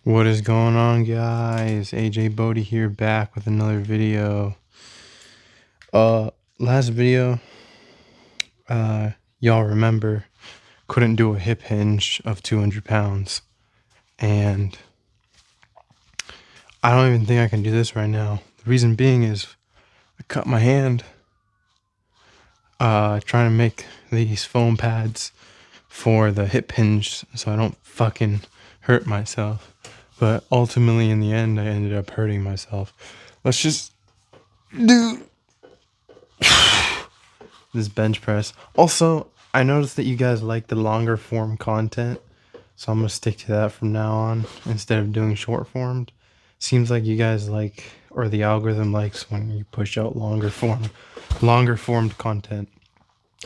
What is going on, guys? AJ Bodie here, back with another video. Last video, y'all remember, couldn't do a hip hinge of 200 pounds, and I don't even think I can do this right now. The reason being is I cut my hand trying to make these foam pads for the hip hinge so I don't fucking hurt myself. But ultimately, in the end, I ended up hurting myself. Let's just do this bench press. Also, I noticed that you guys like the longer form content, so I'm gonna stick to that from now on instead of doing short formed. Seems like you guys like, or the algorithm likes, when you push out longer formed content.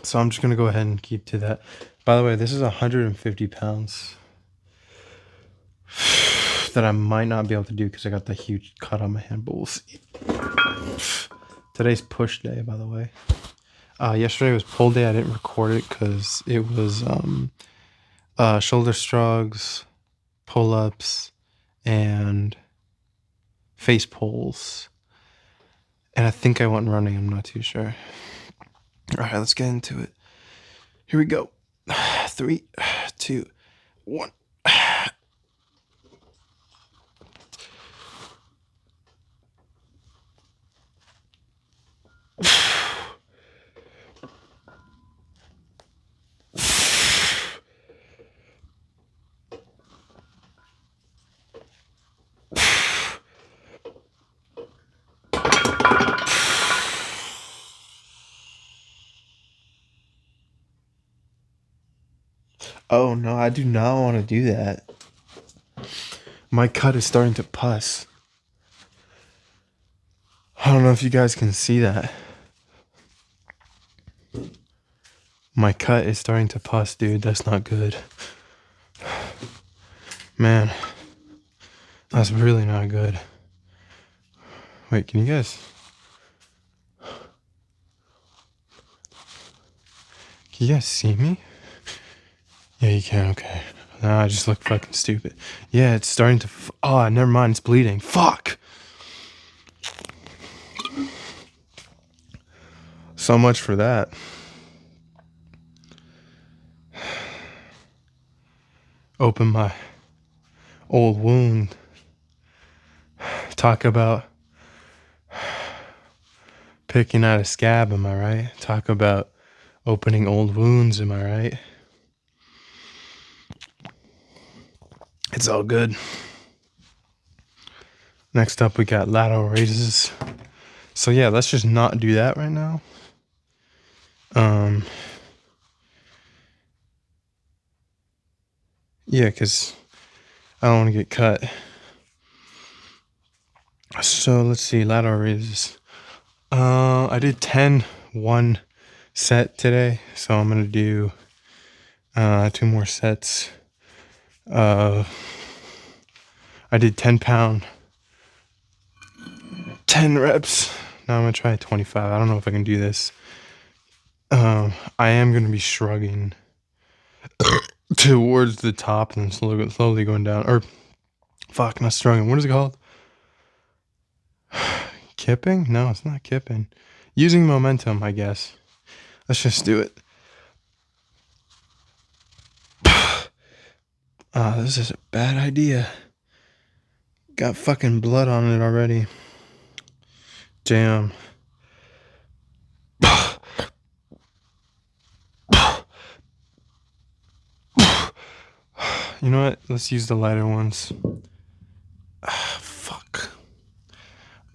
So I'm just gonna go ahead and keep to that. By the way, this is 150 pounds that I might not be able to do because I got the huge cut on my hand, but we'll see. Today's push day, by the way. Yesterday was pull day. I didn't record it because it was shoulder shrugs, pull-ups, and face pulls. And I think I went running. I'm not too sure. All right, let's get into it. Here we go. 3, 2, 1. Oh no, I do not want to do that. My cut is starting to pus. I don't know if you guys can see that. My cut is starting to pus, dude. That's not good. Man, that's really not good. Wait, can you guys... Can you guys see me? Yeah, you can. Okay. Nah, I just look fucking stupid. Yeah, it's starting to... Oh, never mind. It's bleeding. Fuck! So much for that. Open my old wound. Talk about picking out a scab, am I right? Talk about opening old wounds, am I right? It's all good. Next up, we got lateral raises. So yeah, let's just not do that right now. Yeah, because I don't want to get cut. So let's see, lateral raises. I did 10 one set today, so I'm gonna do 2 more sets. I did 10-pound, 10 reps. Now I'm gonna try 25. I don't know if I can do this. I am gonna be shrugging towards the top and then slowly going down. Or fuck, not shrugging. What is it called? Kipping? No, it's not kipping. Using momentum, I guess. Let's just do it. This is a bad idea. Got fucking blood on it already. Damn. You know what? Let's use the lighter ones. Fuck.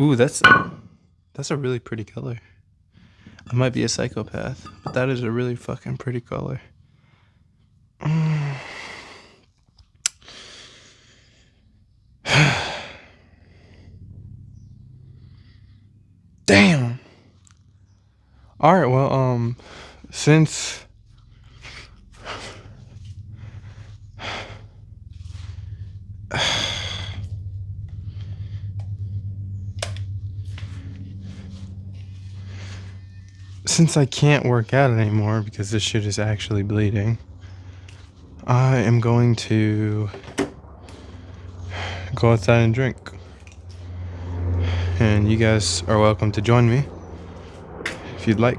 Ooh, that's a really pretty color. I might be a psychopath, but that is a really fucking pretty color. Damn. All right, well, since I can't work out anymore because this shit is actually bleeding, I am going to go outside and drink. And you guys are welcome to join me if you'd like.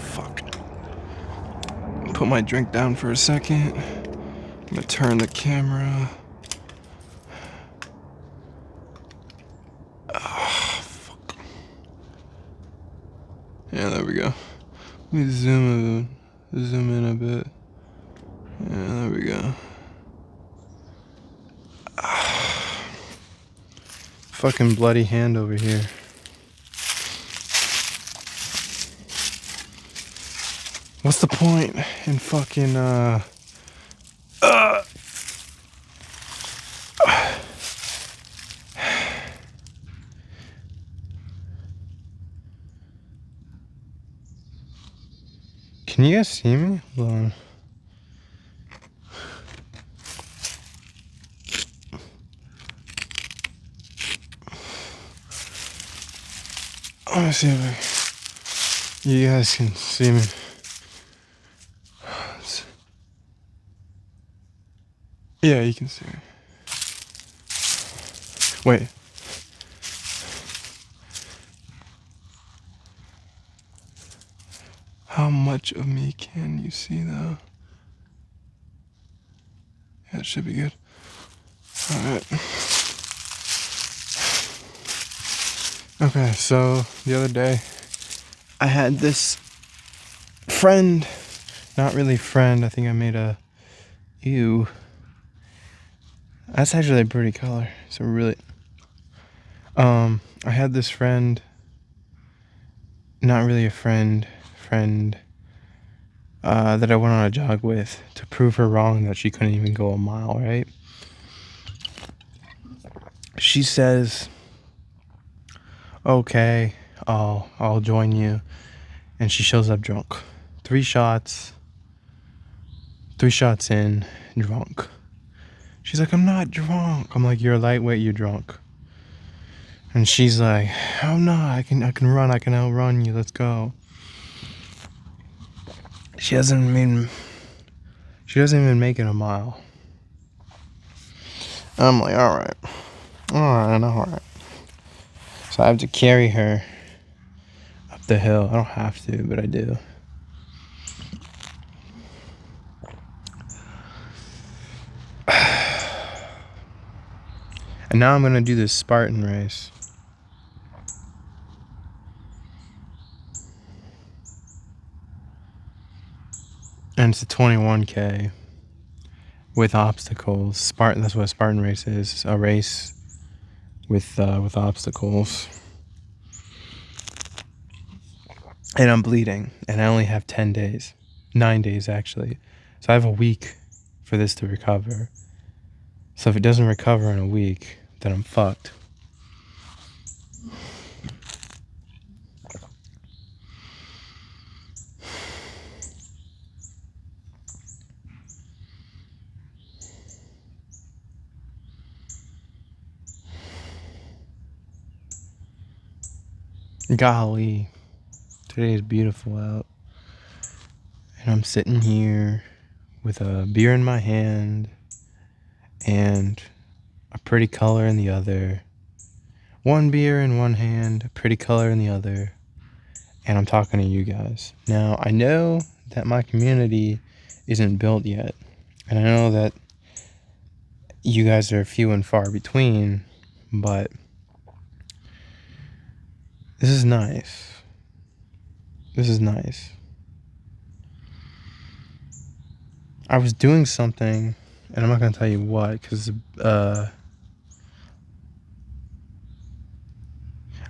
Fuck. Put my drink down for a second. I'm gonna turn the camera. Fuck. Yeah, there we go. Let me zoom in a bit. Yeah, there we go. Fucking bloody hand over here. What's the point in fucking Can you guys see me? Hold on. Let me see if you guys can see me. Yeah, you can see me. Wait. How much of me can you see though? Yeah, it should be good. Alright. Okay, so the other day I had this friend, not really friend, I think I made a ew. That's actually a pretty color. So really I had this friend, not really a friend, that I went on a jog with to prove her wrong that she couldn't even go a mile, right? She says, okay, I'll join you. And she shows up drunk. 3 shots in, drunk. She's like, I'm not drunk. I'm like, you're a lightweight, you're drunk. And she's like, I'm not, I can run, I can outrun you, let's go. She doesn't even make it a mile. I'm like, alright. So I have to carry her up the hill. I don't have to, but I do. And now I'm gonna do this Spartan race. And it's a 21K with obstacles. That's what a Spartan race is. A race with obstacles. And I'm bleeding, and I only have 10 days. 9 days, actually. So I have a week for this to recover. So if it doesn't recover in a week, then I'm fucked. Golly, today is beautiful out. And I'm sitting here with a beer in my hand and a pretty color in the other. One beer in one hand, a pretty color in the other. And I'm talking to you guys. Now, I know that my community isn't built yet. And I know that you guys are few and far between, but this is nice. This is nice. I was doing something, and I'm not going to tell you what, because I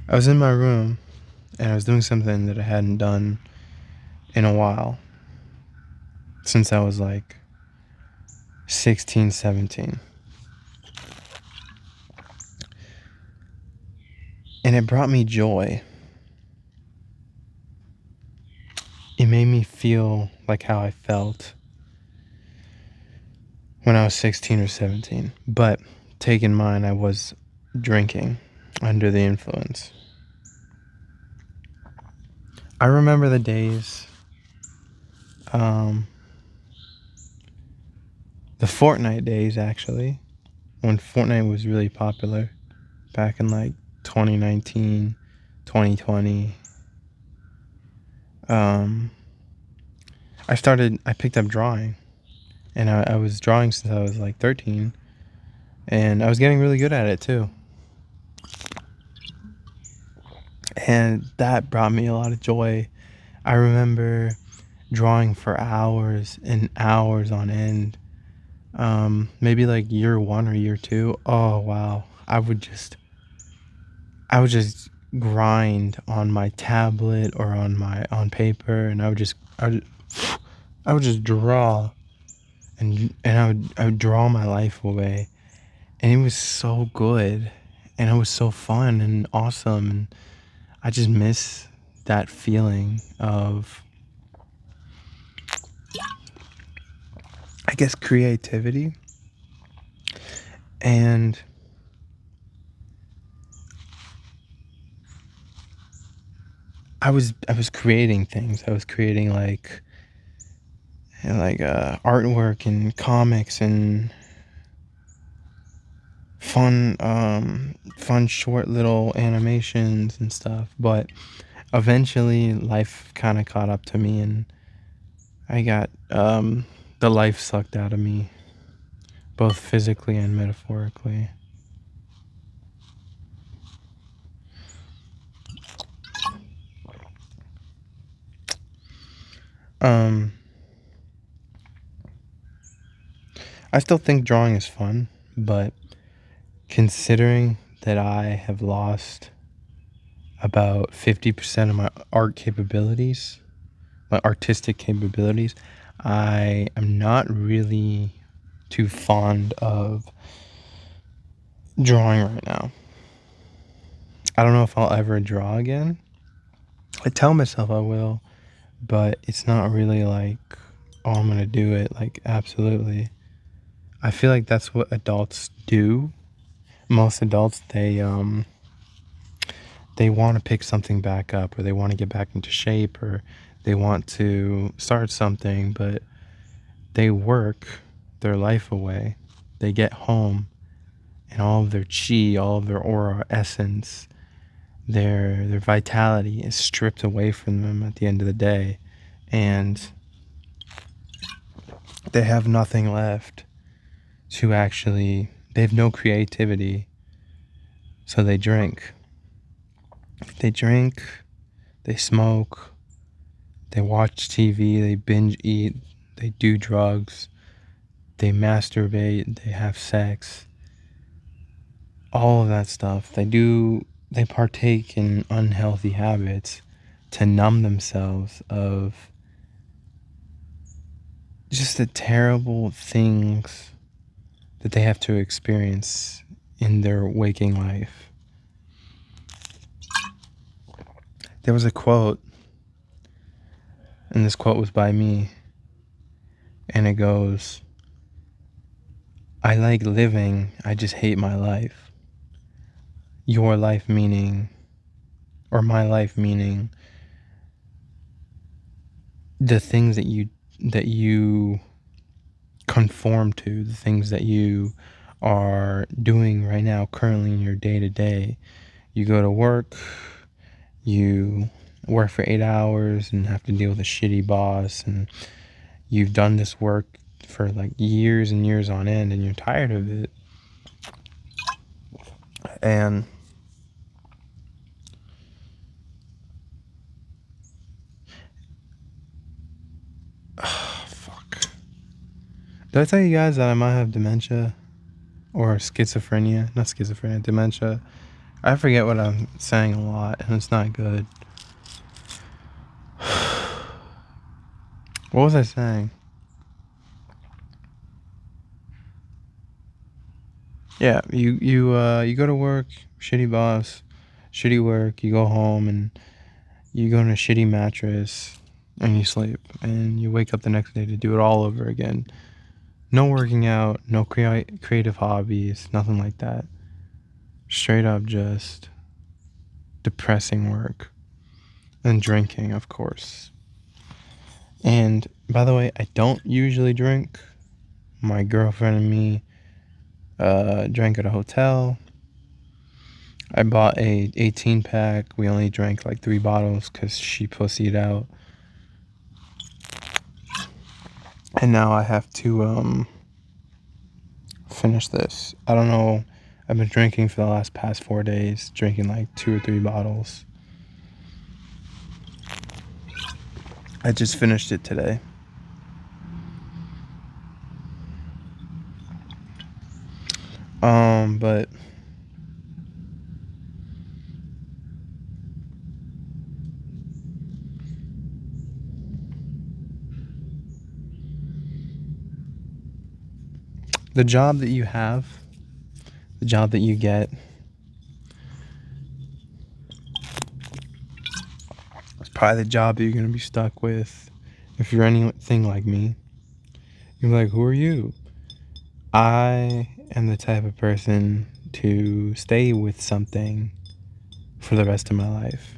was in my room, and I was doing something that I hadn't done in a while, since I was like 16, 17. And it brought me joy. It made me feel like how I felt when I was 16 or 17. But take in mind, I was drinking under the influence. I remember the days, um, the Fortnite days actually, when Fortnite was really popular back in like 2019, 2020. Um, I picked up drawing, and I was drawing since I was like 13, and I was getting really good at it too. And that brought me a lot of joy. I remember drawing for hours and hours on end. Maybe like year one or year two. Oh wow. I would just grind on my tablet or on paper, and I would just draw, and I would draw my life away. And it was so good, and it was so fun and awesome, and I just miss that feeling of, I guess, creativity. And I was creating things. I was creating artwork and comics and fun short little animations and stuff. But eventually life kind of caught up to me, and I got the life sucked out of me, both physically and metaphorically. Um, I still think drawing is fun, but considering that I have lost about 50% of my art capabilities, my artistic capabilities, I am not really too fond of drawing right now. I don't know if I'll ever draw again. I tell myself I will, but it's not really like, oh, I'm gonna do it. Like, absolutely. I feel like that's what adults do. Most adults, they want to pick something back up, or they want to get back into shape, or they want to start something, but they work their life away. They get home, and all of their chi, all of their aura, essence, their vitality is stripped away from them at the end of the day, and they have nothing left to actually. They have no creativity, so they drink. They drink, they smoke, they watch TV, they binge eat, they do drugs, they masturbate, they have sex, all of that stuff. They partake in unhealthy habits to numb themselves of just the terrible things that they have to experience in their waking life. There was a quote, and this quote was by me, and it goes, I like living, I just hate my life. Your life meaning, or my life meaning, the things that you conform to, the things that you are doing right now, currently in your day to day. You go to work, you work for 8 hours and have to deal with a shitty boss, and you've done this work for like years and years on end, and you're tired of it. And fuck. Did I tell you guys that I might have dementia or schizophrenia? Not schizophrenia, dementia. I forget what I'm saying a lot, and it's not good. What was I saying? Yeah, you go to work, shitty boss, shitty work. You go home and you go on a shitty mattress and you sleep, and you wake up the next day to do it all over again. No working out, no creative hobbies, nothing like that. Straight up just depressing work and drinking, of course. And by the way, I don't usually drink. My girlfriend and me drank at a hotel. I bought a 18 pack. We only drank like 3 bottles because she pussied out. And now I have to finish this. I don't know. I've been drinking for the past 4 days, drinking like 2 or 3 bottles. I just finished it today. But the job that you have, the job that you get, is probably the job that you're gonna be stuck with if you're anything like me. You're like, who are you? I am the type of person to stay with something for the rest of my life.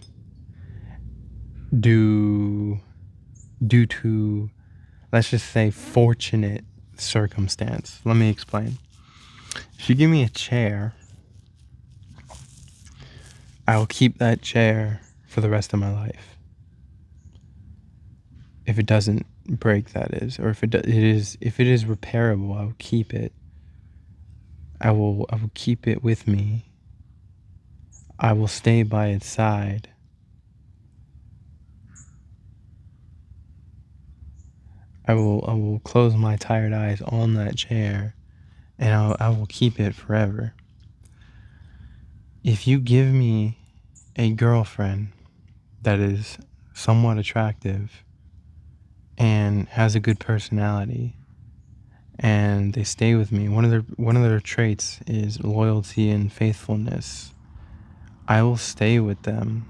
Due to, let's just say, fortunate circumstance. Let me explain. If you give me a chair, I will keep that chair for the rest of my life. If it doesn't break, that is, or if it is repairable, I will keep it. I will keep it with me. I will stay by its side. I will close my tired eyes on that chair, and I will keep it forever. If you give me a girlfriend that is somewhat attractive and has a good personality, and they stay with me, one of their traits is loyalty and faithfulness, I will stay with them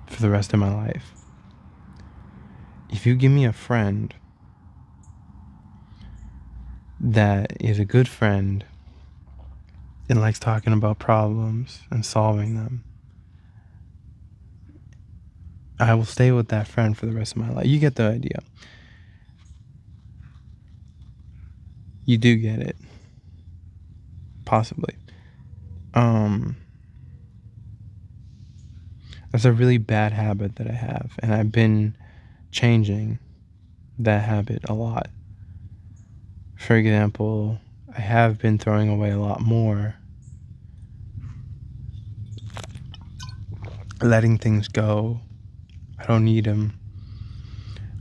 for the rest of my life. If you give me a friend that is a good friend and likes talking about problems and solving them, I will stay with that friend for the rest of my life. You get the idea. You do get it. Possibly. That's a really bad habit that I have, and I've been changing that habit a lot. For example, I have been throwing away a lot more, letting things go. I don't need them.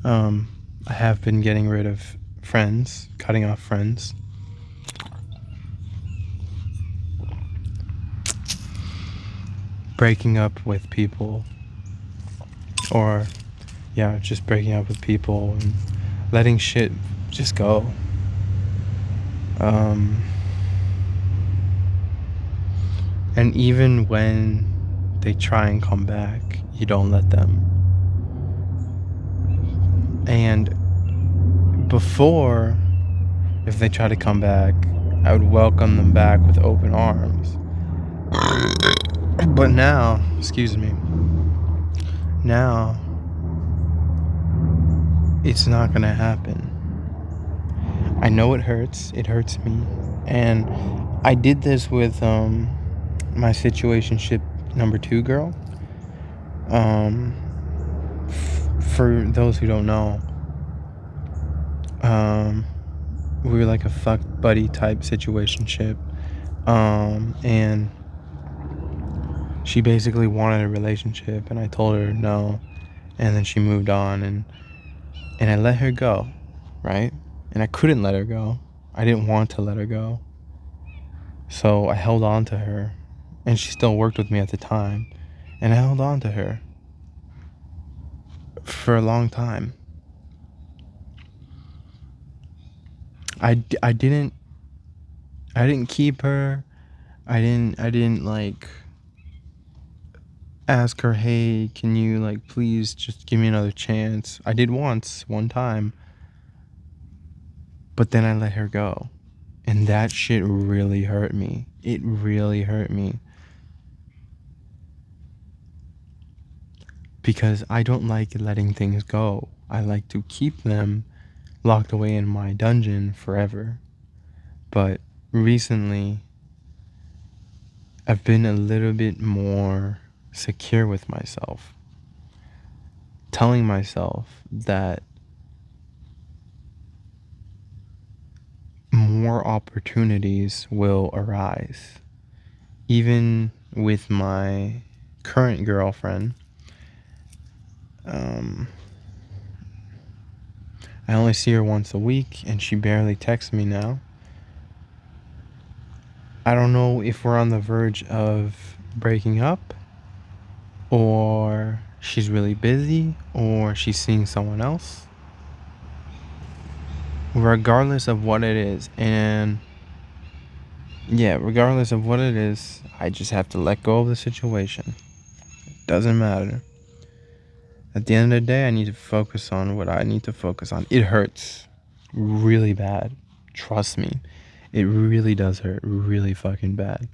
I have been getting rid of friends, cutting off friends. Breaking up with people, or just breaking up with people and letting shit just go. And even when they try and come back, you don't let them. And before, if they try to come back, I would welcome them back with open arms. But now, excuse me, now it's not gonna happen. I know it hurts me, and I did this with my situationship number 2 girl. For those who don't know, we were like a fuck buddy type situationship, and she basically wanted a relationship, and I told her no, and then she moved on, and I let her go, right? And I couldn't let her go. I didn't want to let her go. So I held on to her, and she still worked with me at the time, and I held on to her for a long time. I didn't keep her. I didn't like ask her, hey, can you like please just give me another chance? I did one time, But then I let her go. And that shit really hurt me. It really hurt me. Because I don't like letting things go. I like to keep them locked away in my dungeon forever. But recently, I've been a little bit more secure with myself, telling myself that more opportunities will arise. Even with my current girlfriend, I only see her once a week and she barely texts me now. I don't know if we're on the verge of breaking up, or she's really busy, or she's seeing someone else. Regardless of what it is, and yeah, regardless of what it is, I just have to let go of the situation. Doesn't matter. At the end of the day, I need to focus on what I need to focus on. It hurts really bad. Trust me. It really does hurt really fucking bad.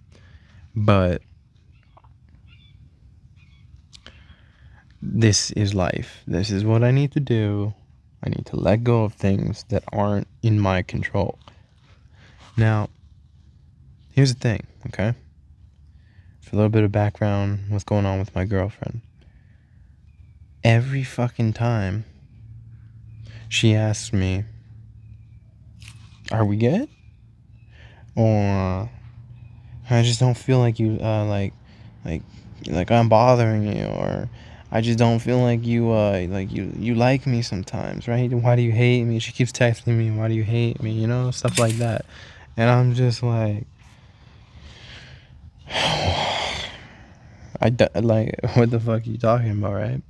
But this is life. This is what I need to do. I need to let go of things that aren't in my control. Now, here's the thing, okay? For a little bit of background, what's going on with my girlfriend. Every fucking time she asks me, are we good? Or I just don't feel like you, like I'm bothering you, or I just don't feel like you like me sometimes, right? Why do you hate me? She keeps texting me, why do you hate me? You know, stuff like that. And I'm just like, like, what the fuck are you talking about, right?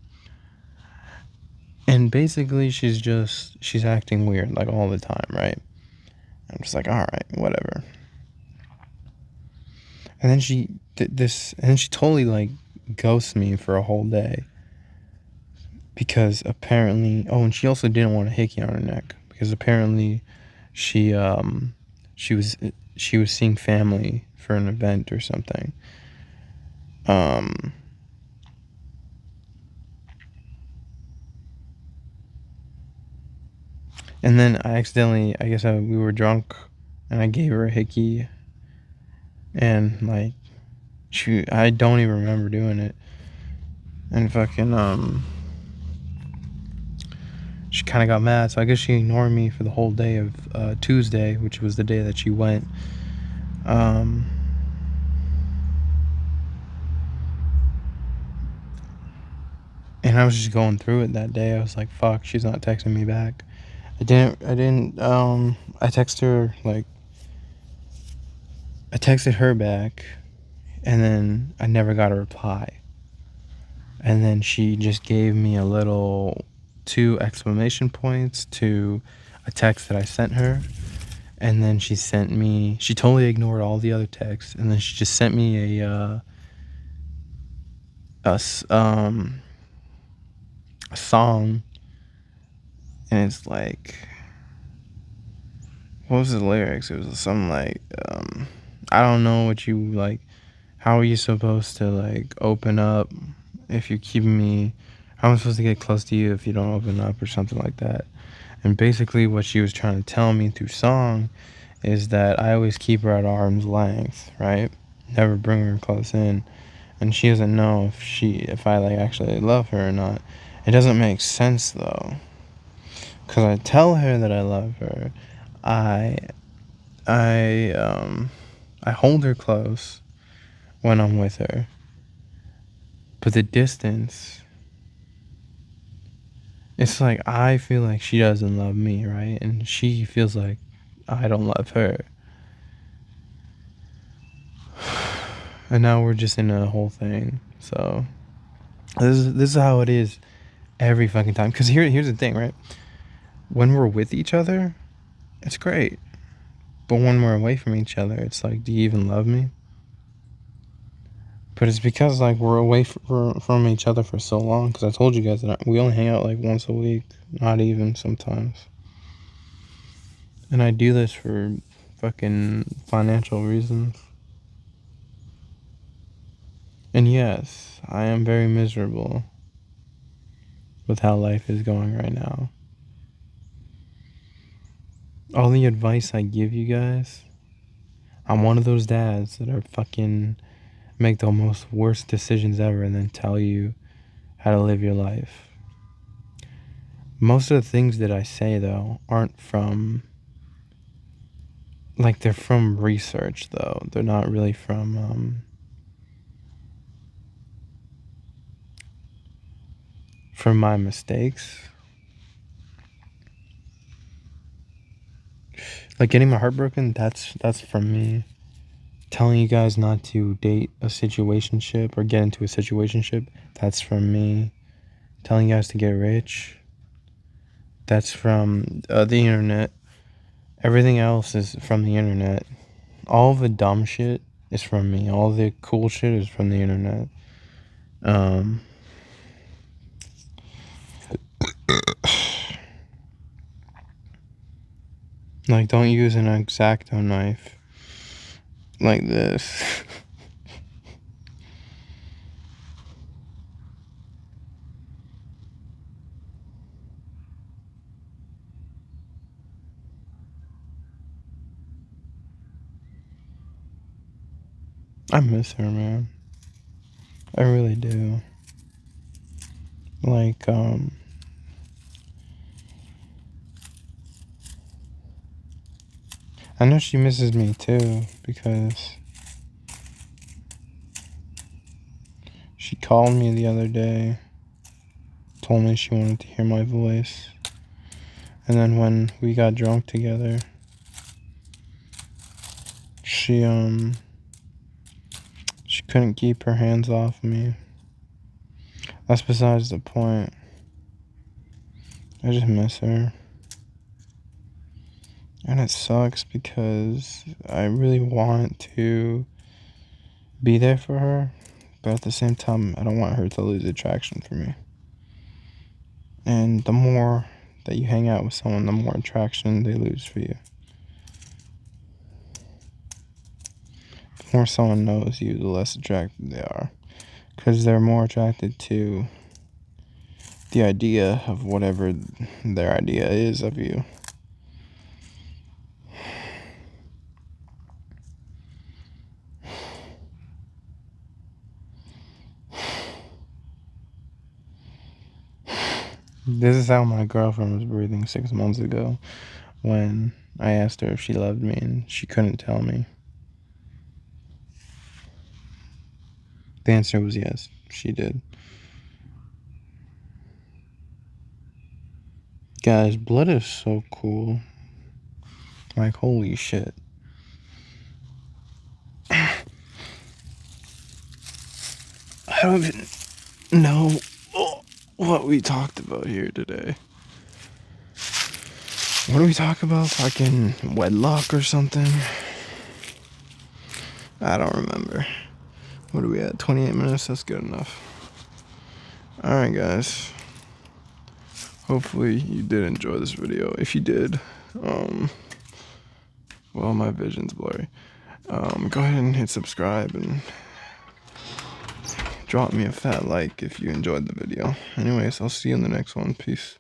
And basically, she's acting weird, like, all the time, right? I'm just like, all right, whatever. And then she totally, like, ghosts me for a whole day. Because apparently, and she also didn't want a hickey on her neck. Because apparently she was seeing family for an event or something. And then I accidentally, I guess we were drunk, and I gave her a hickey, and like, I don't even remember doing it, and fucking she kind of got mad, so I guess she ignored me for the whole day of Tuesday, which was the day that she went. And I was just going through it that day. I was like, fuck, she's not texting me back. I texted her back, and then I never got a reply. And then she just gave me a little 2 exclamation points to a text that I sent her. And then she totally ignored all the other texts. And then she just sent me a song. And it's like, what was the lyrics? It was something like, I don't know what you like. How are you supposed to like open up if you keep me? How am I supposed to get close to you if you don't open up, or something like that? And basically, what she was trying to tell me through song is that I always keep her at arm's length, right? Never bring her close in, and she doesn't know if I like actually love her or not. It doesn't make sense though, because I tell her that I love her. I I hold her close when I'm with her, but the distance, it's like I feel like she doesn't love me, right? And she feels like I don't love her. And now we're just in a whole thing. So this is how it is every fucking time. Because here's the thing, right? When we're with each other, it's great. But when we're away from each other, it's like, do you even love me? But it's because like we're away from each other for so long. Because I told you guys that we only hang out like once a week, not even sometimes. And I do this for fucking financial reasons. And yes, I am very miserable with how life is going right now. All the advice I give you guys, I'm one of those dads that are fucking make the most worst decisions ever and then tell you how to live your life. Most of the things that I say, though, aren't from, like, they're from research, though. They're not really from my mistakes. Like, getting my heart broken, that's from me. Telling you guys not to date a situationship or get into a situationship, that's from me. Telling you guys to get rich, that's from the internet. Everything else is from the internet. All the dumb shit is from me. All the cool shit is from the internet. Like, don't use an X-Acto knife like this. I miss her, man. I really do. Like, I know she misses me too, because she called me the other day, told me she wanted to hear my voice, and then when we got drunk together, she couldn't keep her hands off me. That's besides the point. I just miss her. And it sucks because I really want to be there for her, but at the same time, I don't want her to lose attraction for me. And the more that you hang out with someone, the more attraction they lose for you. The more someone knows you, the less attracted they are. Because they're more attracted to the idea of whatever their idea is of you. This is how my girlfriend was breathing 6 months ago when I asked her if she loved me and she couldn't tell me. The answer was yes, she did. Guys, blood is so cool. Like, holy shit. I don't even know what we talked about here today. What do we talk about? Fucking wedlock or something? I don't remember. What are we at? 28 minutes? That's good enough. Alright, guys. Hopefully you did enjoy this video. If you did, well, my vision's blurry. Go ahead and hit subscribe and drop me a fat like if you enjoyed the video. Anyways, I'll see you in the next one. Peace.